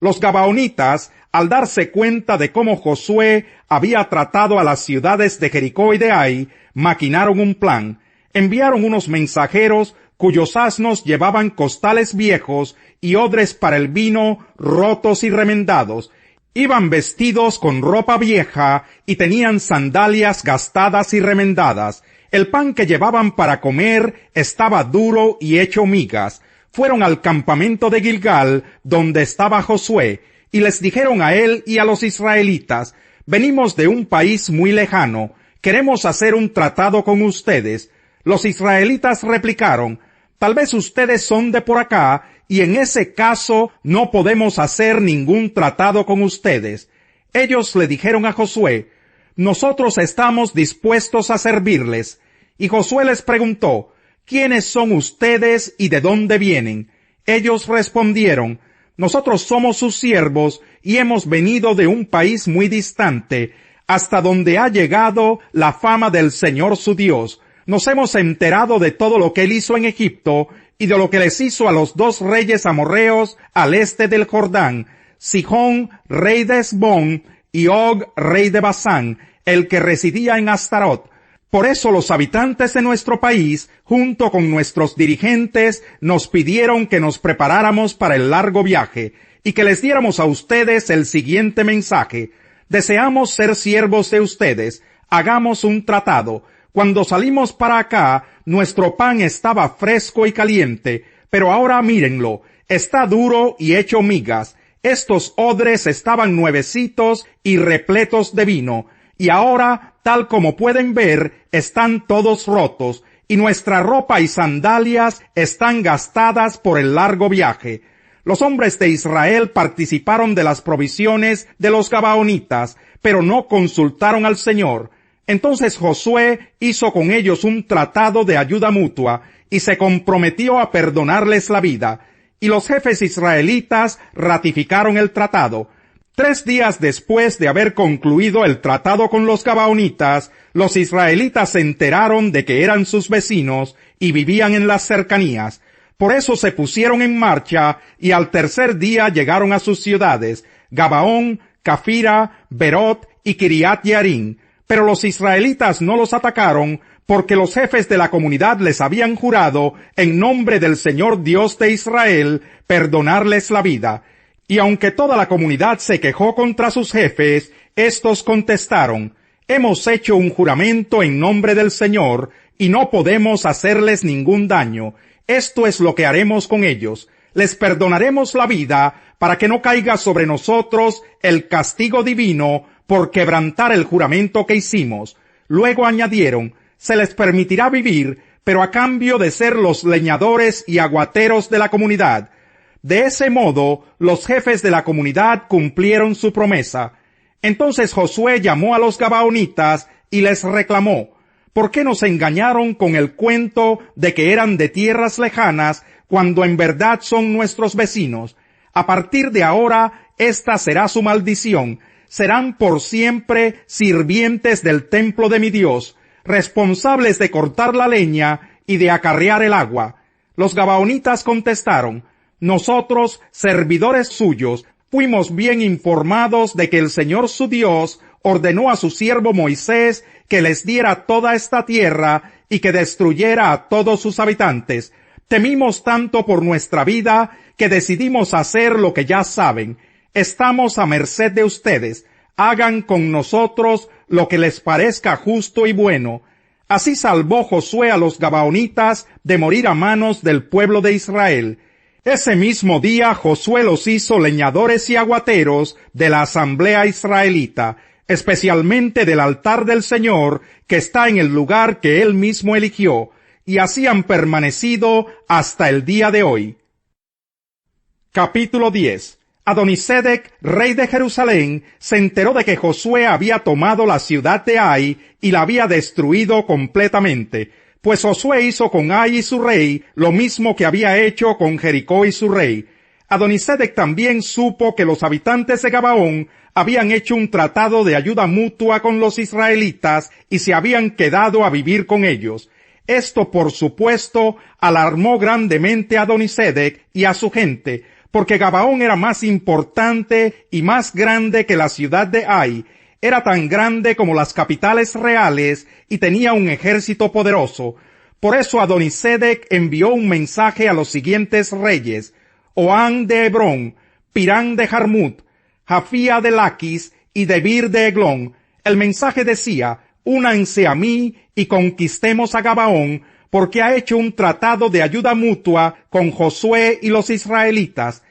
Los gabaonitas, al darse cuenta de cómo Josué había tratado a las ciudades de Jericó y de Ai, maquinaron un plan. Enviaron unos mensajeros cuyos asnos llevaban costales viejos y odres para el vino rotos y remendados. Iban vestidos con ropa vieja y tenían sandalias gastadas y remendadas. El pan que llevaban para comer estaba duro y hecho migas. Fueron al campamento de Gilgal, donde estaba Josué, y les dijeron a él y a los israelitas: venimos de un país muy lejano, queremos hacer un tratado con ustedes. Los israelitas replicaron: tal vez ustedes son de por acá, y en ese caso no podemos hacer ningún tratado con ustedes. Ellos le dijeron a Josué: nosotros estamos dispuestos a servirles. Y Josué les preguntó: ¿quiénes son ustedes y de dónde vienen? Ellos respondieron: nosotros somos sus siervos y hemos venido de un país muy distante, hasta donde ha llegado la fama del Señor su Dios. Nos hemos enterado de todo lo que él hizo en Egipto y de lo que les hizo a los dos reyes amorreos al este del Jordán, Sihón, rey de Hesbón, y Og, rey de Basán, el que residía en Astarot. Por eso los habitantes de nuestro país, junto con nuestros dirigentes, nos pidieron que nos preparáramos para el largo viaje y que les diéramos a ustedes el siguiente mensaje: deseamos ser siervos de ustedes, hagamos un tratado. Cuando salimos para acá, nuestro pan estaba fresco y caliente, pero ahora mírenlo, está duro y hecho migas. Estos odres estaban nuevecitos y repletos de vino, y ahora, tal como pueden ver, están todos rotos, y nuestra ropa y sandalias están gastadas por el largo viaje. Los hombres de Israel participaron de las provisiones de los gabaonitas, pero no consultaron al Señor. Entonces Josué hizo con ellos un tratado de ayuda mutua, y se comprometió a perdonarles la vida. Y los jefes israelitas ratificaron el tratado. 3 días después de haber concluido el tratado con los gabaonitas, los israelitas se enteraron de que eran sus vecinos y vivían en las cercanías. Por eso se pusieron en marcha y al 3er día llegaron a sus ciudades, Gabaón, Cafira, Berot y Kiriat Yearim. Pero los israelitas no los atacaron porque los jefes de la comunidad les habían jurado, en nombre del Señor Dios de Israel, perdonarles la vida. Y aunque toda la comunidad se quejó contra sus jefes, estos contestaron: hemos hecho un juramento en nombre del Señor, y no podemos hacerles ningún daño. Esto es lo que haremos con ellos. Les perdonaremos la vida, para que no caiga sobre nosotros el castigo divino por quebrantar el juramento que hicimos. Luego añadieron: se les permitirá vivir, pero a cambio de ser los leñadores y aguateros de la comunidad. De ese modo, los jefes de la comunidad cumplieron su promesa. Entonces Josué llamó a los gabaonitas y les reclamó: ¿por qué nos engañaron con el cuento de que eran de tierras lejanas, cuando en verdad son nuestros vecinos? A partir de ahora, esta será su maldición. Serán por siempre sirvientes del templo de mi Dios, responsables de cortar la leña y de acarrear el agua. Los gabaonitas contestaron: nosotros, servidores suyos, fuimos bien informados de que el Señor su Dios ordenó a su siervo Moisés que les diera toda esta tierra y que destruyera a todos sus habitantes. Temimos tanto por nuestra vida que decidimos hacer lo que ya saben. Estamos a merced de ustedes. Hagan con nosotros lo que les parezca justo y bueno. Así salvó Josué a los gabaonitas de morir a manos del pueblo de Israel. Ese mismo día Josué los hizo leñadores y aguateros de la asamblea israelita, especialmente del altar del Señor, que está en el lugar que él mismo eligió, y así han permanecido hasta el día de hoy. Capítulo 10. Adonisedec, rey de Jerusalén, se enteró de que Josué había tomado la ciudad de Ai y la había destruido completamente, pues Josué hizo con Ai y su rey lo mismo que había hecho con Jericó y su rey. Adonisedec también supo que los habitantes de Gabaón habían hecho un tratado de ayuda mutua con los israelitas y se habían quedado a vivir con ellos. Esto, por supuesto, alarmó grandemente a Adonisedec y a su gente, porque Gabaón era más importante y más grande que la ciudad de Ai. Era tan grande como las capitales reales y tenía un ejército poderoso. Por eso Adonisedec envió un mensaje a los siguientes reyes: Oán de Hebrón, Pirán de Jarmut, Jafía de Laquis y Debir de Eglón. El mensaje decía: únanse a mí y conquistemos a Gabaón, porque ha hecho un tratado de ayuda mutua con Josué y los israelitas.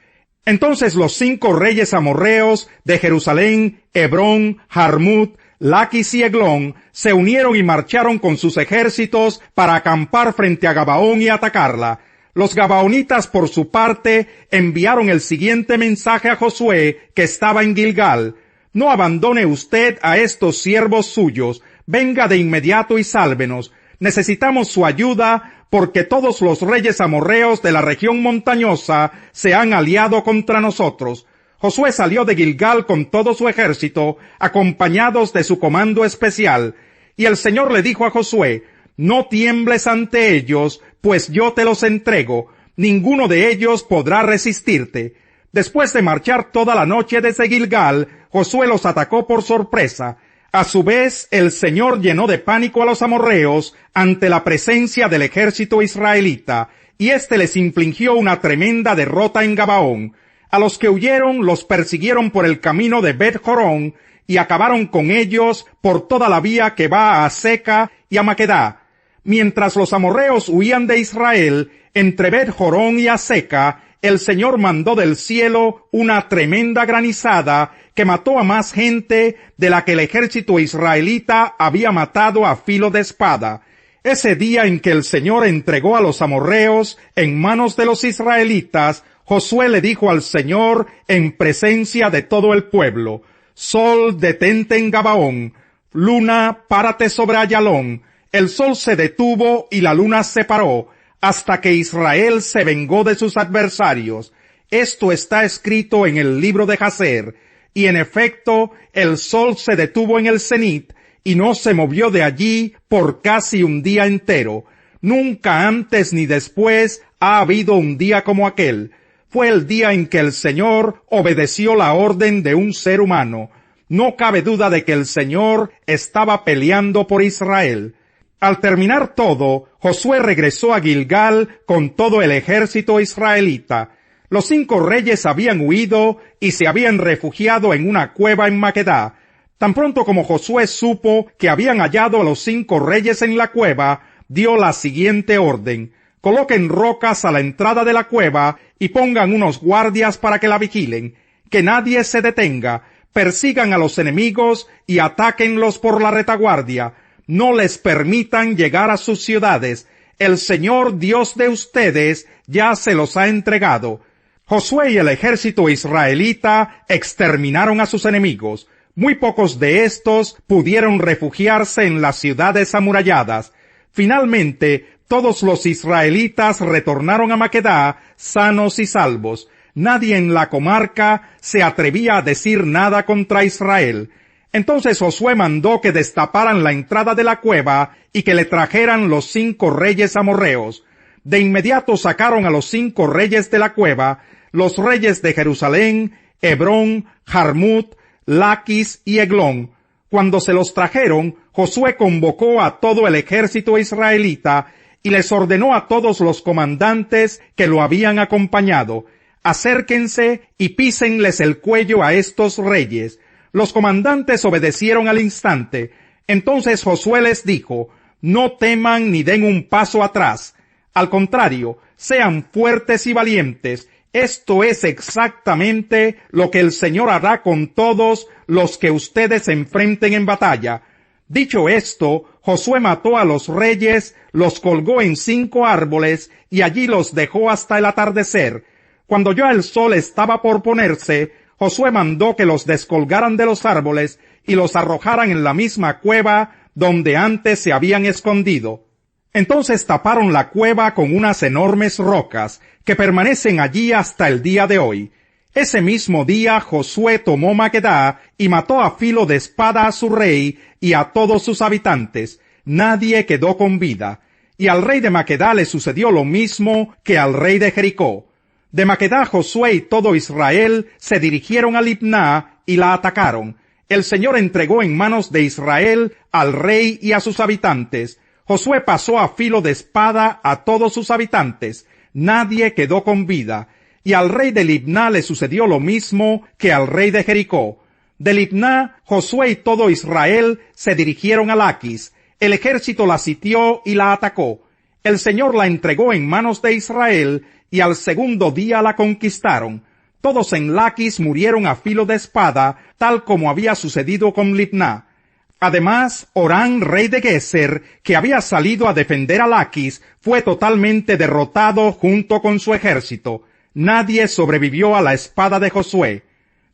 Entonces los 5 reyes amorreos de Jerusalén, Hebrón, Jarmut, Laquis y Eglón se unieron y marcharon con sus ejércitos para acampar frente a Gabaón y atacarla. Los gabaonitas, por su parte, enviaron el siguiente mensaje a Josué, que estaba en Gilgal: no abandone usted a estos siervos suyos, venga de inmediato y sálvenos. Necesitamos su ayuda, porque todos los reyes amorreos de la región montañosa se han aliado contra nosotros. Josué salió de Gilgal con todo su ejército, acompañados de su comando especial. Y el Señor le dijo a Josué: no tiembles ante ellos, pues yo te los entrego. Ninguno de ellos podrá resistirte. Después de marchar toda la noche desde Gilgal, Josué los atacó por sorpresa. A su vez, el Señor llenó de pánico a los amorreos ante la presencia del ejército israelita, y éste les infligió una tremenda derrota en Gabaón. A los que huyeron los persiguieron por el camino de Bet-Jorón y acabaron con ellos por toda la vía que va a Aseca y a Maquedá. Mientras los amorreos huían de Israel, entre Bet-Jorón y Aseca, el Señor mandó del cielo una tremenda granizada que mató a más gente de la que el ejército israelita había matado a filo de espada. Ese día en que el Señor entregó a los amorreos en manos de los israelitas, Josué le dijo al Señor en presencia de todo el pueblo: Sol, detente en Gabaón; luna, párate sobre Ayalón. El sol se detuvo y la luna se paró, hasta que Israel se vengó de sus adversarios. Esto está escrito en el libro de Jaser. Y en efecto, el sol se detuvo en el cenit, y no se movió de allí por casi un día entero. Nunca antes ni después ha habido un día como aquel. Fue el día en que el Señor obedeció la orden de un ser humano. No cabe duda de que el Señor estaba peleando por Israel. Al terminar todo, Josué regresó a Gilgal con todo el ejército israelita. Los 5 reyes habían huido y se habían refugiado en una cueva en Maquedá. Tan pronto como Josué supo que habían hallado a los 5 reyes en la cueva, dio la siguiente orden: coloquen rocas a la entrada de la cueva y pongan unos guardias para que la vigilen. Que nadie se detenga, persigan a los enemigos y atáquenlos por la retaguardia. No les permitan llegar a sus ciudades. El Señor Dios de ustedes ya se los ha entregado. Josué y el ejército israelita exterminaron a sus enemigos. Muy pocos de estos pudieron refugiarse en las ciudades amuralladas. Finalmente, todos los israelitas retornaron a Maquedá sanos y salvos. Nadie en la comarca se atrevía a decir nada contra Israel. Entonces Josué mandó que destaparan la entrada de la cueva y que le trajeran los 5 reyes amorreos. De inmediato sacaron a los 5 reyes de la cueva, los reyes de Jerusalén, Hebrón, Jarmut, Laquis y Eglón. Cuando se los trajeron, Josué convocó a todo el ejército israelita y les ordenó a todos los comandantes que lo habían acompañado: acérquense y písenles el cuello a estos reyes. Los comandantes obedecieron al instante. Entonces Josué les dijo: no teman ni den un paso atrás. Al contrario, sean fuertes y valientes. Esto es exactamente lo que el Señor hará con todos los que ustedes enfrenten en batalla. Dicho esto, Josué mató a los reyes, los colgó en 5 árboles y allí los dejó hasta el atardecer. Cuando ya el sol estaba por ponerse, Josué mandó que los descolgaran de los árboles y los arrojaran en la misma cueva donde antes se habían escondido. Entonces taparon la cueva con unas enormes rocas que permanecen allí hasta el día de hoy. Ese mismo día Josué tomó Maquedá y mató a filo de espada a su rey y a todos sus habitantes. Nadie quedó con vida. Y al rey de Maquedá le sucedió lo mismo que al rey de Jericó. De Maquedá, Josué y todo Israel se dirigieron a Libná y la atacaron. El Señor entregó en manos de Israel al rey y a sus habitantes. Josué pasó a filo de espada a todos sus habitantes. Nadie quedó con vida. Y al rey de Libná le sucedió lo mismo que al rey de Jericó. De Libná, Josué y todo Israel se dirigieron a Laquis. El ejército la sitió y la atacó. El Señor la entregó en manos de Israel, y al segundo día la conquistaron. Todos en Laquis murieron a filo de espada, tal como había sucedido con Libná. Además, Orán, rey de Geser, que había salido a defender a Laquis, fue totalmente derrotado junto con su ejército. Nadie sobrevivió a la espada de Josué.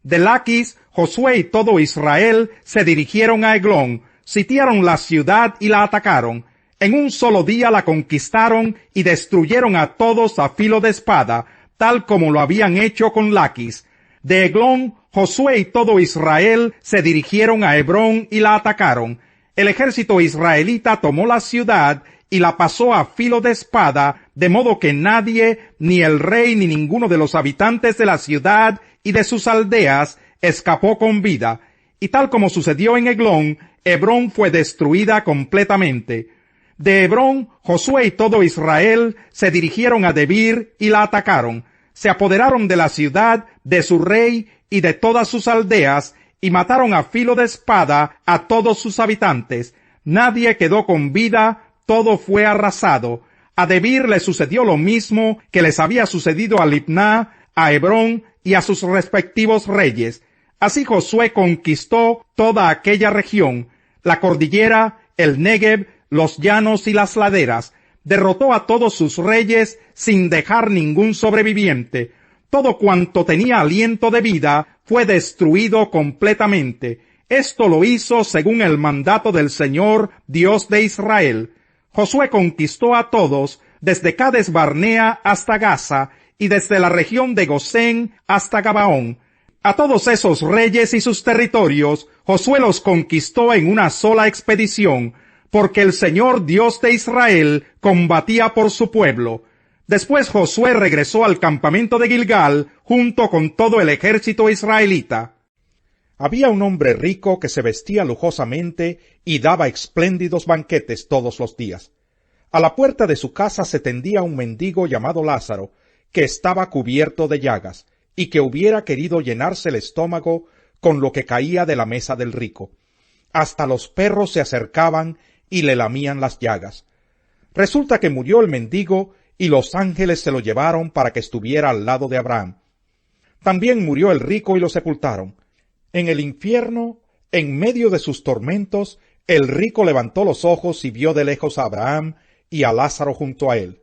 De Laquis, Josué y todo Israel se dirigieron a Eglón, sitiaron la ciudad y la atacaron. En un solo día la conquistaron y destruyeron a todos a filo de espada, tal como lo habían hecho con Laquis. De Eglón, Josué y todo Israel se dirigieron a Hebrón y la atacaron. El ejército israelita tomó la ciudad y la pasó a filo de espada, de modo que nadie, ni el rey ni ninguno de los habitantes de la ciudad y de sus aldeas, escapó con vida. Y tal como sucedió en Eglón, Hebrón fue destruida completamente. De Hebrón, Josué y todo Israel se dirigieron a Debir y la atacaron. Se apoderaron de la ciudad, de su rey y de todas sus aldeas, y mataron a filo de espada a todos sus habitantes. Nadie quedó con vida, todo fue arrasado. A Debir le sucedió lo mismo que les había sucedido a Libná, a Hebrón y a sus respectivos reyes. Así Josué conquistó toda aquella región, la cordillera, el Negev, los llanos y las laderas. Derrotó a todos sus reyes sin dejar ningún sobreviviente. Todo cuanto tenía aliento de vida fue destruido completamente. Esto lo hizo según el mandato del Señor, Dios de Israel. Josué conquistó a todos, desde Cades Barnea hasta Gaza, y desde la región de Gosén hasta Gabaón. A todos esos reyes y sus territorios, Josué los conquistó en una sola expedición, porque el Señor Dios de Israel combatía por su pueblo. Después Josué regresó al campamento de Gilgal junto con todo el ejército israelita. Había un hombre rico que se vestía lujosamente y daba espléndidos banquetes todos los días. A la puerta de su casa se tendía un mendigo llamado Lázaro, que estaba cubierto de llagas, y que hubiera querido llenarse el estómago con lo que caía de la mesa del rico. Hasta los perros se acercaban y le lamían las llagas. Resulta que murió el mendigo y los ángeles se lo llevaron para que estuviera al lado de Abraham. También murió el rico y lo sepultaron. En el infierno, en medio de sus tormentos, el rico levantó los ojos y vio de lejos a Abraham y a Lázaro junto a él.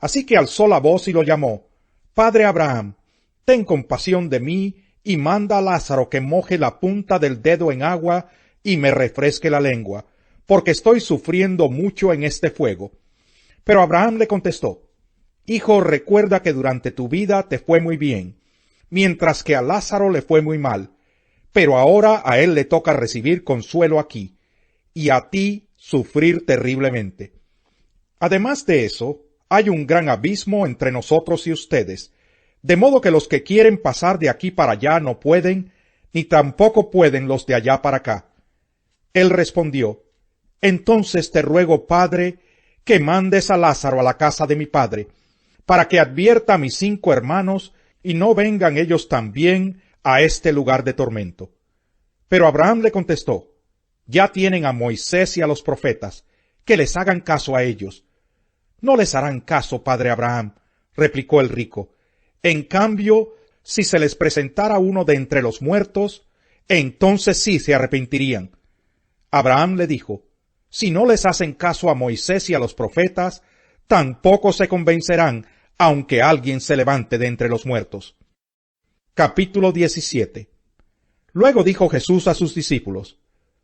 Así que alzó la voz y lo llamó: Padre Abraham, ten compasión de mí y manda a Lázaro que moje la punta del dedo en agua y me refresque la lengua, porque estoy sufriendo mucho en este fuego. Pero Abraham le contestó: Hijo, recuerda que durante tu vida te fue muy bien, mientras que a Lázaro le fue muy mal, pero ahora a él le toca recibir consuelo aquí, y a ti sufrir terriblemente. Además de eso, hay un gran abismo entre nosotros y ustedes, de modo que los que quieren pasar de aquí para allá no pueden, ni tampoco pueden los de allá para acá. Él respondió: Entonces te ruego, Padre, que mandes a Lázaro a la casa de mi padre, para que advierta a mis 5 hermanos, y no vengan ellos también a este lugar de tormento. Pero Abraham le contestó: Ya tienen a Moisés y a los profetas, que les hagan caso a ellos. No les harán caso, padre Abraham, replicó el rico. En cambio, si se les presentara uno de entre los muertos, entonces sí se arrepentirían. Abraham le dijo: Si no les hacen caso a Moisés y a los profetas, tampoco se convencerán, aunque alguien se levante de entre los muertos. Capítulo 17. Luego dijo Jesús a sus discípulos: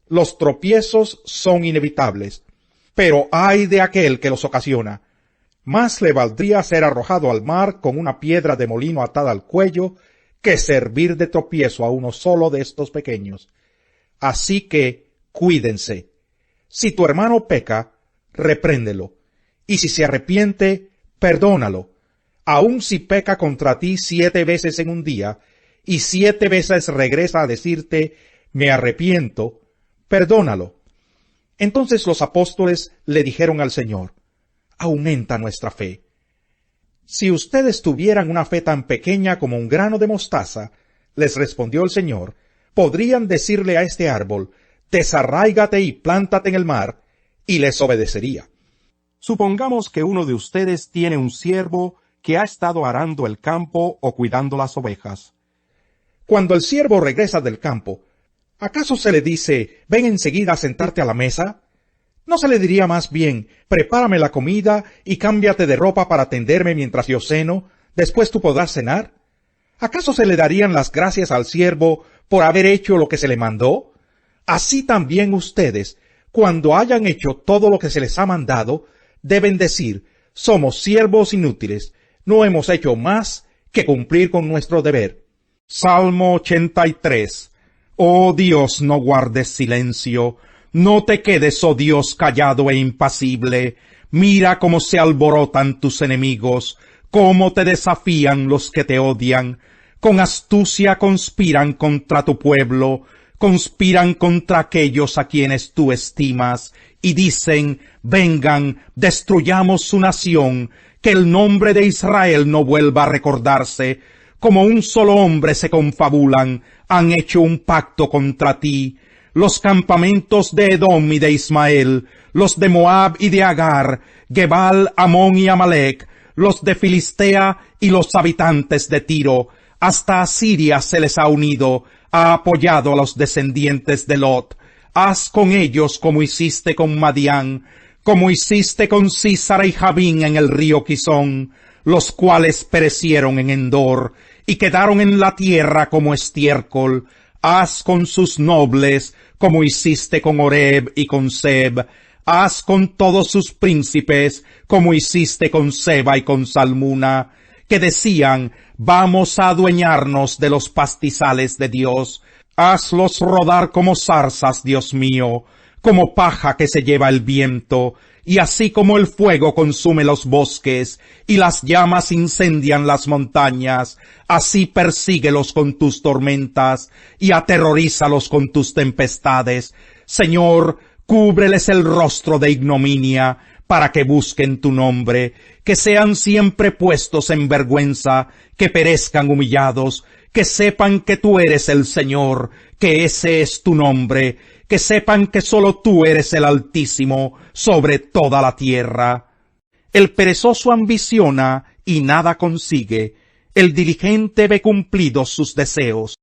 Los tropiezos son inevitables, pero ay de aquel que los ocasiona. Más le valdría ser arrojado al mar con una piedra de molino atada al cuello, que servir de tropiezo a uno solo de estos pequeños. Así que, cuídense. Si tu hermano peca, repréndelo, y si se arrepiente, perdónalo. aun si peca contra ti 7 veces en un día, y 7 veces regresa a decirte, me arrepiento, perdónalo. Entonces los apóstoles le dijeron al Señor, aumenta nuestra fe. Si ustedes tuvieran una fe tan pequeña como un grano de mostaza, les respondió el Señor, podrían decirle a este árbol, desarráigate y plántate en el mar, y les obedecería. Supongamos que uno de ustedes tiene un siervo que ha estado arando el campo o cuidando las ovejas. Cuando el siervo regresa del campo, ¿acaso se le dice, ven enseguida a sentarte a la mesa? ¿No se le diría más bien, prepárame la comida y cámbiate de ropa para atenderme mientras yo ceno, después tú podrás cenar? ¿Acaso se le darían las gracias al siervo por haber hecho lo que se le mandó? Así también ustedes, cuando hayan hecho todo lo que se les ha mandado, deben decir, somos siervos inútiles, no hemos hecho más que cumplir con nuestro deber. Salmo 83. Oh Dios, no guardes silencio, no te quedes, oh Dios, callado e impasible. Mira cómo se alborotan tus enemigos, cómo te desafían los que te odian. Con astucia conspiran contra tu pueblo, conspiran contra aquellos a quienes tú estimas, y dicen, vengan, destruyamos su nación, que el nombre de Israel no vuelva a recordarse. Como un solo hombre se confabulan, han hecho un pacto contra ti. Los campamentos de Edom y de Ismael, los de Moab y de Agar, Gebal, Amón y Amalec, los de Filistea y los habitantes de Tiro, hasta Asiria se les ha unido, ha apoyado a los descendientes de Lot. Haz con ellos como hiciste con Madián, como hiciste con Sísara y Jabín en el río Quizón, los cuales perecieron en Endor, y quedaron en la tierra como estiércol. Haz con sus nobles, como hiciste con Oreb y con Seb. Haz con todos sus príncipes, como hiciste con Seba y con Salmuna, que decían, vamos a adueñarnos de los pastizales de Dios. Hazlos rodar como zarzas, Dios mío, como paja que se lleva el viento, y así como el fuego consume los bosques, y las llamas incendian las montañas, así persíguelos con tus tormentas, y aterrorízalos con tus tempestades. Señor, cúbreles el rostro de ignominia, para que busquen tu nombre, que sean siempre puestos en vergüenza, que perezcan humillados, que sepan que tú eres el Señor, que ese es tu nombre, que sepan que sólo tú eres el Altísimo sobre toda la tierra. El perezoso ambiciona y nada consigue, el diligente ve cumplidos sus deseos.